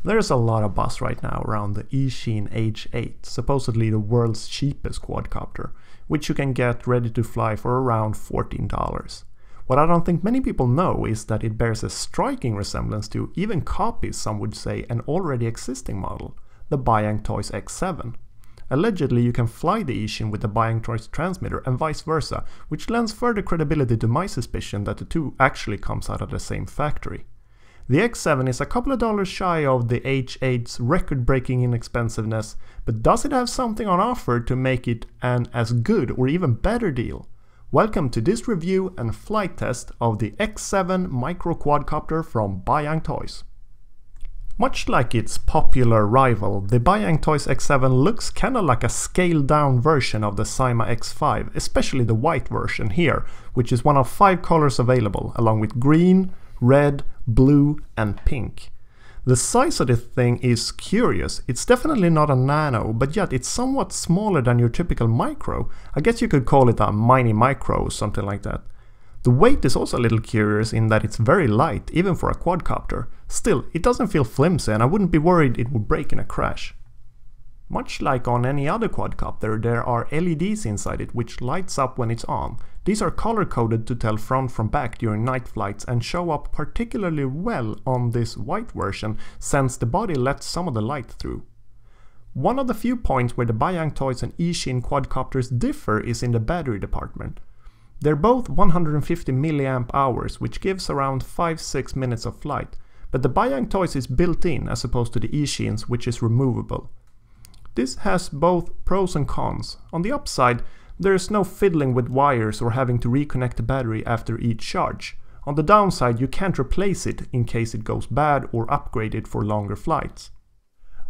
There's a lot of buzz right now around the Eachine H8, supposedly the world's cheapest quadcopter, which you can get ready to fly for around $14. What I don't think many people know is that it bears a striking resemblance to, even copies some would say, an already existing model, the Bayangtoys X7. Allegedly you can fly the Eachine with the Bayangtoys transmitter and vice versa, which lends further credibility to my suspicion that the two actually comes out of the same factory. The X7 is a couple of dollars shy of the H8's record-breaking inexpensiveness, but does it have something on offer to make it an as good or even better deal? Welcome to this review and flight test of the X7 micro quadcopter from Bayangtoys. Much like its popular rival, the Bayangtoys X7 looks kinda like a scaled-down version of the Cyma X5, especially the white version here, which is one of 5 colors available, along with green, red, blue and pink. The size of this thing is curious. It's definitely not a nano, but yet it's somewhat smaller than your typical micro. I guess you could call it a mini micro or something like that. The weight is also a little curious in that it's very light, even for a quadcopter. Still, it doesn't feel flimsy and I wouldn't be worried it would break in a crash. Much like on any other quadcopter, there are LEDs inside it which lights up when it's on. These are color-coded to tell front from back during night flights and show up particularly well on this white version since the body lets some of the light through. One of the few points where the Bayangtoys and Eachine quadcopters differ is in the battery department. They're both 150 mAh, which gives around 5-6 minutes of flight, but the Bayangtoys is built in as opposed to the Eachine's, which is removable. This has both pros and cons. On the upside, there is no fiddling with wires or having to reconnect the battery after each charge. On the downside, you can't replace it in case it goes bad or upgrade it for longer flights.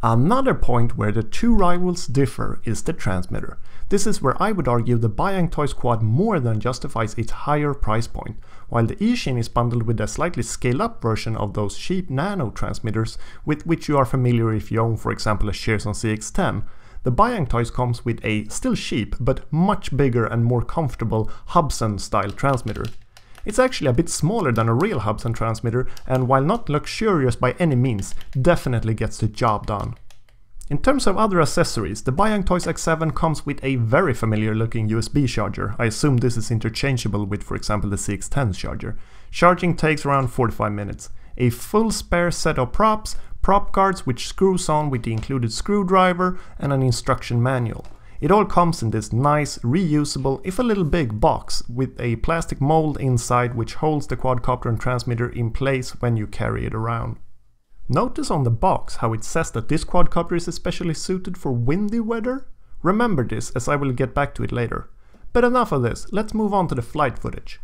Another point where the two rivals differ is the transmitter. This is where I would argue the Bayangtoys Quad more than justifies its higher price point, while the Eachine is bundled with a slightly scaled up version of those cheap nano transmitters with which you are familiar if you own, for example, a Shearson CX10. The Bayangtoys comes with a still cheap but much bigger and more comfortable Hubsan style transmitter. It's actually a bit smaller than a real Hubsan transmitter and while not luxurious by any means, definitely gets the job done. In terms of other accessories, the Bayangtoys X7 comes with a very familiar looking USB charger. I assume this is interchangeable with, for example, the CX10's charger. Charging takes around 45 minutes. A full spare set of props, prop guards which screws on with the included screwdriver and an instruction manual. It all comes in this nice, reusable, if a little big box with a plastic mold inside which holds the quadcopter and transmitter in place when you carry it around. Notice on the box how it says that this quadcopter is especially suited for windy weather? Remember this as I will get back to it later. But enough of this, let's move on to the flight footage.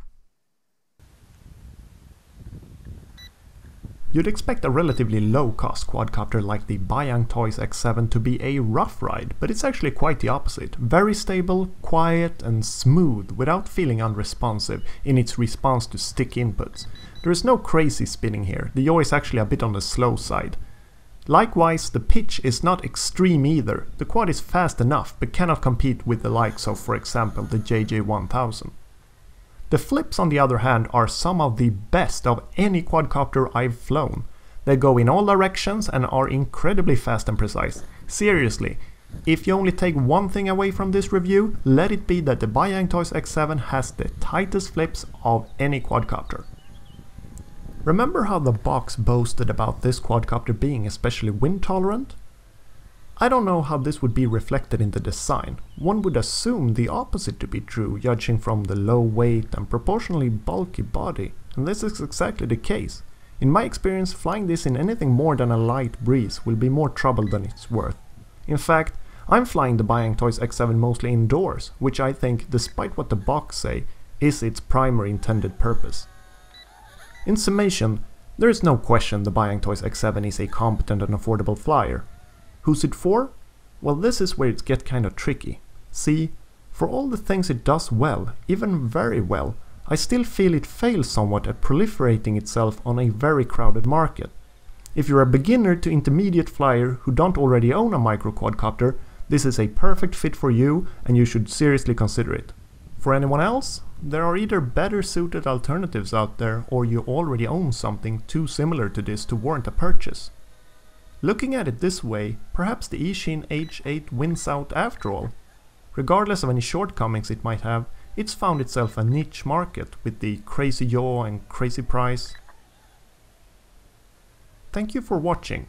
You'd expect a relatively low-cost quadcopter like the Bayangtoys X7 to be a rough ride, but it's actually quite the opposite. Very stable, quiet and smooth without feeling unresponsive in its response to stick inputs. There is no crazy spinning here, the yaw is actually a bit on the slow side. Likewise, the pitch is not extreme either. The quad is fast enough but cannot compete with the likes of, for example, the JJ1000. The flips on the other hand are some of the best of any quadcopter I've flown. They go in all directions and are incredibly fast and precise. Seriously, if you only take one thing away from this review, let it be that the Bayangtoys X7 has the tightest flips of any quadcopter. Remember how the box boasted about this quadcopter being especially wind tolerant? I don't know how this would be reflected in the design. One would assume the opposite to be true, judging from the low weight and proportionally bulky body, and this is exactly the case. In my experience, flying this in anything more than a light breeze will be more trouble than it's worth. In fact, I'm flying the Bayangtoys X7 mostly indoors, which I think, despite what the box say, is its primary intended purpose. In summation, there is no question the Bayangtoys X7 is a competent and affordable flyer. Who's it for? Well, this is where it gets kinda tricky. See, for all the things it does well, even very well, I still feel it fails somewhat at proliferating itself on a very crowded market. If you're a beginner to intermediate flyer who don't already own a micro quadcopter, this is a perfect fit for you and you should seriously consider it. For anyone else, there are either better suited alternatives out there or you already own something too similar to this to warrant a purchase. Looking at it this way, perhaps the Eachine H8 wins out after all. Regardless of any shortcomings it might have, it's found itself a niche market with the crazy yaw and crazy price. Thank you for watching.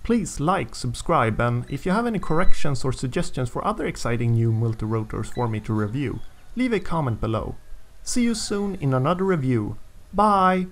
Please like, subscribe, and if you have any corrections or suggestions for other exciting new multirotors for me to review, leave a comment below. See you soon in another review. Bye!